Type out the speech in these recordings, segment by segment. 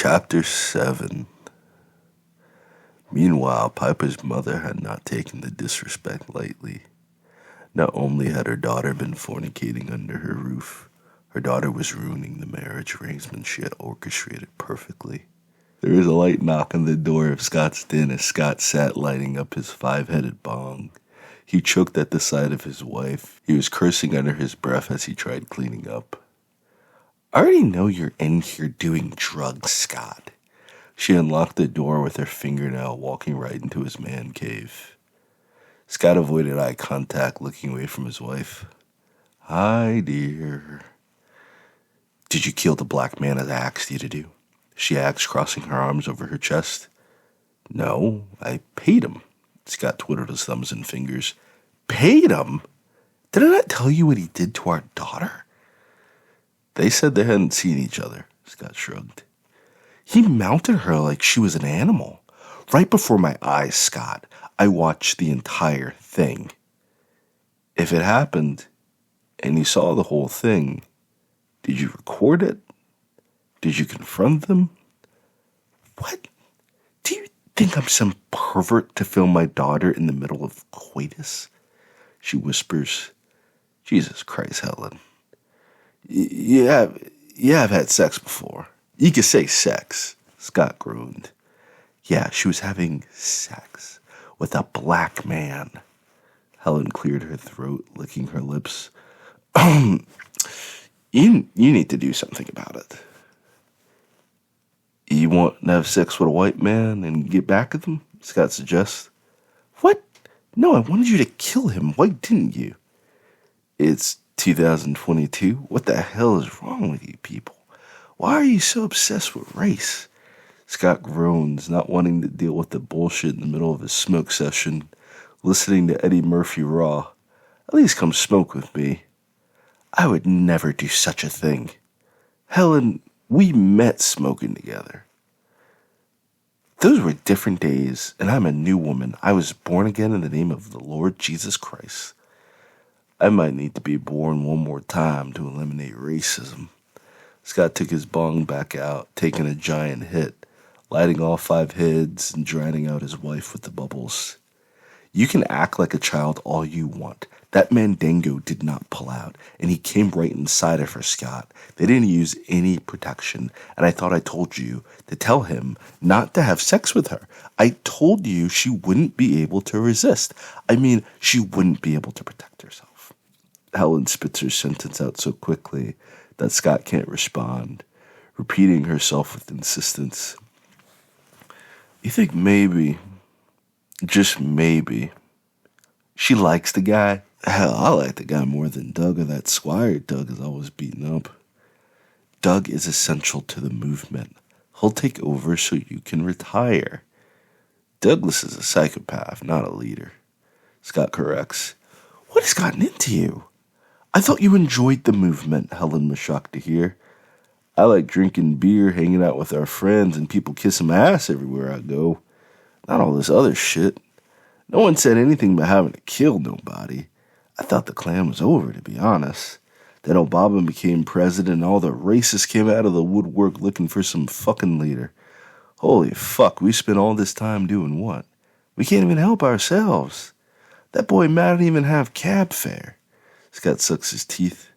Chapter 7. Meanwhile, Piper's mother had not taken the disrespect lightly. Not only had her daughter been fornicating under her roof, her daughter was ruining the marriage arrangement she had orchestrated perfectly. There was a light knock on the door of Scott's den as Scott sat lighting up his 5-headed bong. He choked at the sight of his wife. He was cursing under his breath as he tried cleaning up. "I already know you're in here doing drugs, Scott." She unlocked the door with her fingernail, walking right into his man cave. Scott avoided eye contact, looking away from his wife. "Hi, dear." "Did you kill the black man as I asked you to do?" she asked, crossing her arms over her chest. "No, I paid him." Scott twiddled his thumbs and fingers. "Paid him? Did I not tell you what he did to our daughter?" "They said they hadn't seen each other," Scott shrugged. "He mounted her like she was an animal. Right before my eyes, Scott. I watched the entire thing." "If it happened, and you saw the whole thing, did you record it? Did you confront them?" "What? Do you think I'm some pervert to film my daughter in the middle of coitus?" She whispers. "Jesus Christ, Helen. You have had sex before. You could say sex." Scott groaned. "Yeah, she was having sex with a black man." Helen cleared her throat, licking her lips. You need to do something about it." "You want to have sex with a white man and get back at them?" Scott suggests. "What? No, I wanted you to kill him. Why didn't you?" "It's 2022. What the hell is wrong with you people? Why are you so obsessed with race?" Scott groans, not wanting to deal with the bullshit in the middle of his smoke session, listening to Eddie Murphy Raw. "At least come smoke with me." "I would never do such a thing." "Helen, we met smoking together." "Those were different days, and I'm a new woman. I was born again in the name of the Lord Jesus Christ." "I might need to be born one more time to eliminate racism." Scott took his bong back out, taking a giant hit, lighting all 5 heads and drowning out his wife with the bubbles. "You can act like a child all you want. That Mandingo did not pull out, and he came right inside of her, Scott. They didn't use any protection, and I thought I told you to tell him not to have sex with her. I told you she wouldn't be able to resist. I mean, she wouldn't be able to protect herself." Helen spits her sentence out so quickly that Scott can't respond, repeating herself with insistence. "You think maybe, just maybe, she likes the guy? Hell, I like the guy more than Doug or that Squire Doug is always beating up." "Doug is essential to the movement. He'll take over so you can retire." "Douglas is a psychopath, not a leader." Scott corrects. "What has gotten into you?" "I thought you enjoyed the movement," Helen was shocked to hear. "I like drinking beer, hanging out with our friends, and people kissing my ass everywhere I go. Not all this other shit. No one said anything about having to kill nobody. I thought the Klan was over, to be honest. Then Obama became president and all the racists came out of the woodwork looking for some fucking leader. Holy fuck, we spent all this time doing what? We can't even help ourselves. That boy Matt didn't even have cab fare." Scott sucks his teeth.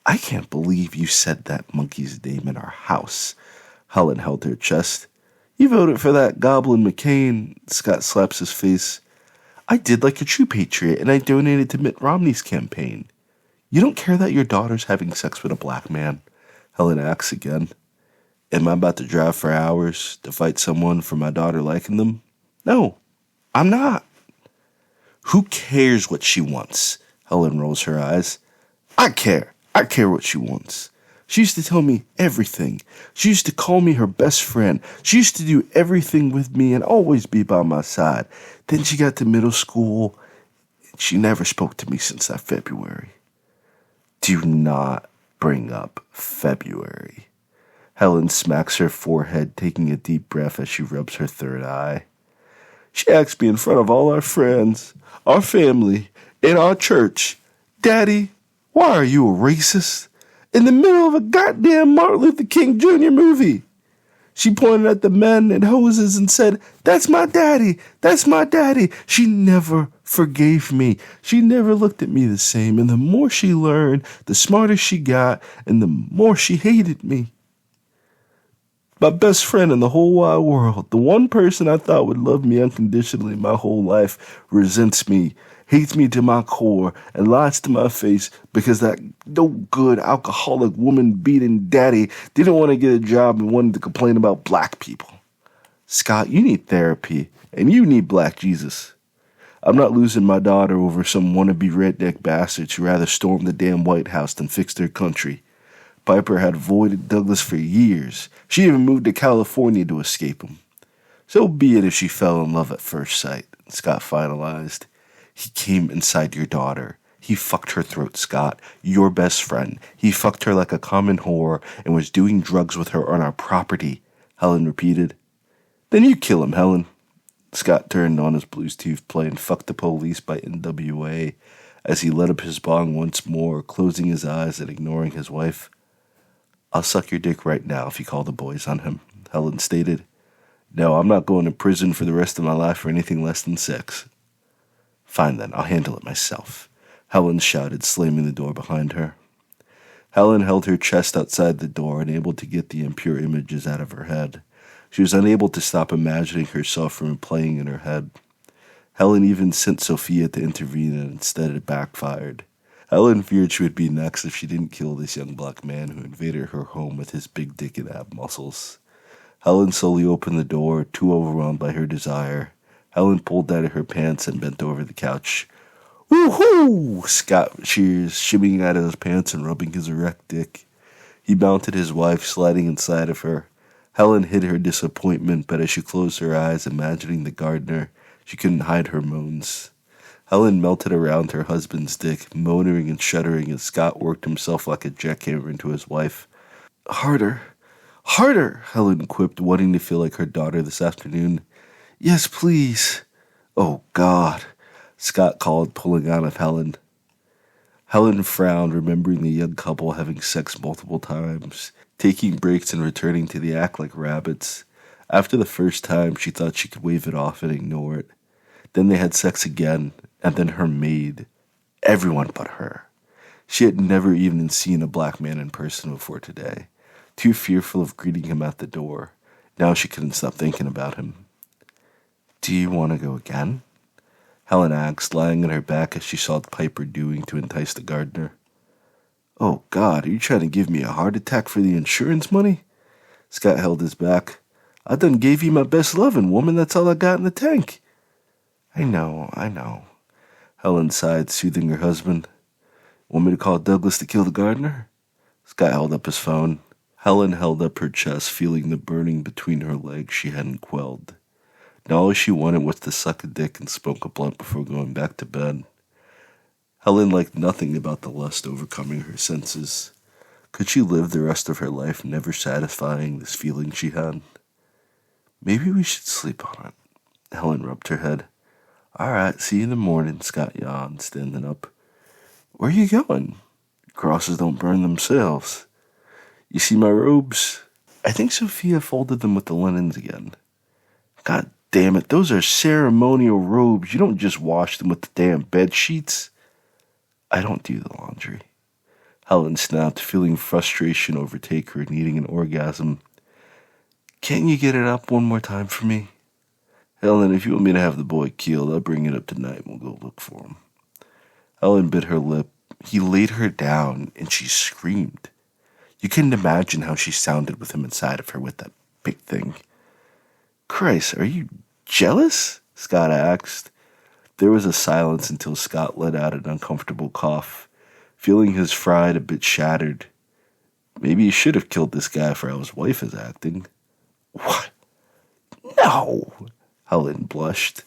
"I can't believe you said that monkey's name in our house." Helen held her chest. "You voted for that goblin McCain." Scott slaps his face. "I did like a true patriot, and I donated to Mitt Romney's campaign." "You don't care that your daughter's having sex with a black man?" Helen asks again. "Am I about to drive for hours to fight someone for my daughter liking them? No, I'm not." "Who cares what she wants?" Helen rolls her eyes. I care what she wants. She used to tell me everything. She used to call me her best friend. She used to do everything with me and always be by my side. Then she got to middle school, and she never spoke to me since that February." "Do not bring up February." Helen smacks her forehead, taking a deep breath as she rubs her third eye. "She asked me in front of all our friends, our family, in our church, 'Daddy, why are you a racist?' In the middle of a goddamn Martin Luther King Jr. movie." She pointed at the men and hoses and said, "That's my daddy. That's my daddy." She never forgave me. She never looked at me the same. And the more she learned, the smarter she got, and the more she hated me. My best friend in the whole wide world, the one person I thought would love me unconditionally my whole life, resents me, hates me to my core, and lies to my face because that no good alcoholic woman beating daddy didn't want to get a job and wanted to complain about black people. Scott, you need therapy, and you need Black Jesus. I'm not losing my daughter over some wannabe redneck bastards who rather storm the damn White House than fix their country. Piper had avoided Douglas for years. She even moved to California to escape him. So be it if she fell in love at first sight, Scott finalized. He came inside your daughter. He fucked her throat, Scott. Your best friend. He fucked her like a common whore and was doing drugs with her on our property, Helen repeated. Then you kill him, Helen. Scott turned on his Bluetooth playing Fuck the Police by NWA as he lit up his bong once more, closing his eyes and ignoring his wife. I'll suck your dick right now if you call the boys on him, Helen stated. No, I'm not going to prison for the rest of my life for anything less than sex. Fine then, I'll handle it myself, Helen shouted, slamming the door behind her. Helen held her chest outside the door, unable to get the impure images out of her head. She was unable to stop imagining herself replaying in her head. Helen even sent Sophia to intervene, and instead it backfired. Helen feared she would be next if she didn't kill this young black man who invaded her home with his big dick and ab muscles. Helen slowly opened the door, too overwhelmed by her desire. Helen pulled out of her pants and bent over the couch. Woohoo! Scott cheers, shimmying out of his pants and rubbing his erect dick. He mounted his wife, sliding inside of her. Helen hid her disappointment, but as she closed her eyes, imagining the gardener, she couldn't hide her moans. Helen melted around her husband's dick, moaning and shuddering as Scott worked himself like a jackhammer into his wife. Harder, harder, Helen quipped, wanting to feel like her daughter this afternoon. Yes, please. Oh, God, Scott called, pulling out of Helen. Helen frowned, remembering the young couple having sex multiple times, taking breaks and returning to the act like rabbits. After the first time, she thought she could wave it off and ignore it. Then they had sex again, and then her maid. Everyone but her. She had never even seen a black man in person before today, too fearful of greeting him at the door. Now she couldn't stop thinking about him. Do you want to go again? Helen asked, lying on her back as she saw Piper doing to entice the gardener. Oh, God, are you trying to give me a heart attack for the insurance money? Scott held his back. I done gave you my best lovin', woman. That's all I got in the tank. I know. Helen sighed, soothing her husband. Want me to call Douglas to kill the gardener? Scott held up his phone. Helen held up her chest, feeling the burning between her legs she hadn't quelled. Now all she wanted was to suck a dick and smoke a blunt before going back to bed. Helen liked nothing about the lust overcoming her senses. Could she live the rest of her life never satisfying this feeling she had? Maybe we should sleep on it. Helen rubbed her head. All right, see you in the morning, Scott yawned, standing up. Where are you going? Crosses don't burn themselves. You see my robes? I think Sophia folded them with the linens again. God damn it, those are ceremonial robes. You don't just wash them with the damn bed sheets. I don't do the laundry. Helen snapped, feeling frustration overtake her, needing an orgasm. Can't you get it up one more time for me? Helen, if you want me to have the boy killed, I'll bring it up tonight and we'll go look for him. Helen bit her lip. He laid her down and she screamed. You couldn't imagine how she sounded with him inside of her with that big thing. Christ, are you jealous? Scott asked. There was a silence until Scott let out an uncomfortable cough, feeling his pride a bit shattered. Maybe he should have killed this guy for how his wife is acting. What? No! Helen blushed.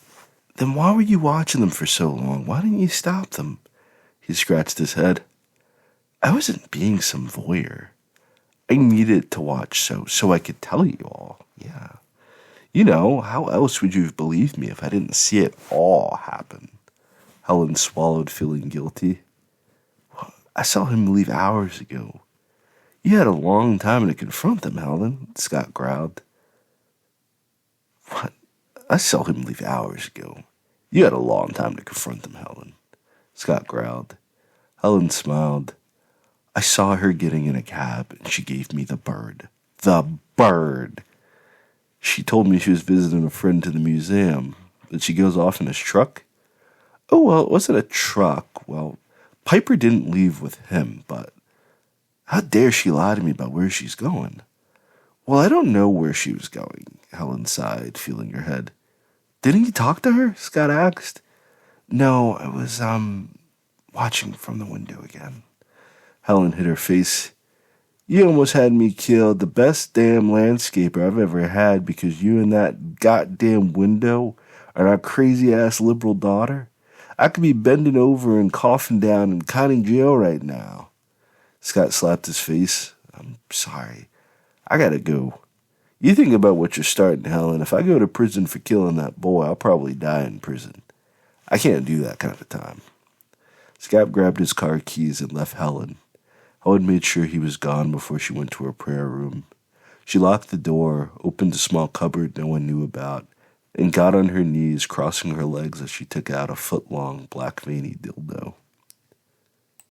Then why were you watching them for so long? Why didn't you stop them? He scratched his head. I wasn't being some voyeur. I needed to watch so I could tell you all. Yeah. You know, how else would you have believed me if I didn't see it all happen? Helen swallowed, feeling guilty. Well, I saw him leave hours ago. You had a long time to confront them, Helen, Scott growled. I saw him leave hours ago. You had a long time to confront him, Helen. Scott growled. Helen smiled. I saw her getting in a cab, and she gave me the bird. The bird! She told me she was visiting a friend to the museum. That she goes off in his truck? Oh, well, it wasn't a truck. Well, Piper didn't leave with him, but how dare she lie to me about where she's going? Well, I don't know where she was going, Helen sighed, feeling her head. Didn't you talk to her? Scott asked. No, I was, watching from the window again. Helen hid her face. You almost had me killed, the best damn landscaper I've ever had, because you and that goddamn window are our crazy-ass liberal daughter. I could be bending over and coughing down in county jail right now. Scott slapped his face. I'm sorry. I gotta go. You think about what you're starting, Helen. If I go to prison for killing that boy, I'll probably die in prison. I can't do that kind of a time. Scott grabbed his car keys and left Helen. Helen made sure he was gone before she went to her prayer room. She locked the door, opened a small cupboard no one knew about, and got on her knees, crossing her legs as she took out a foot-long black veiny dildo.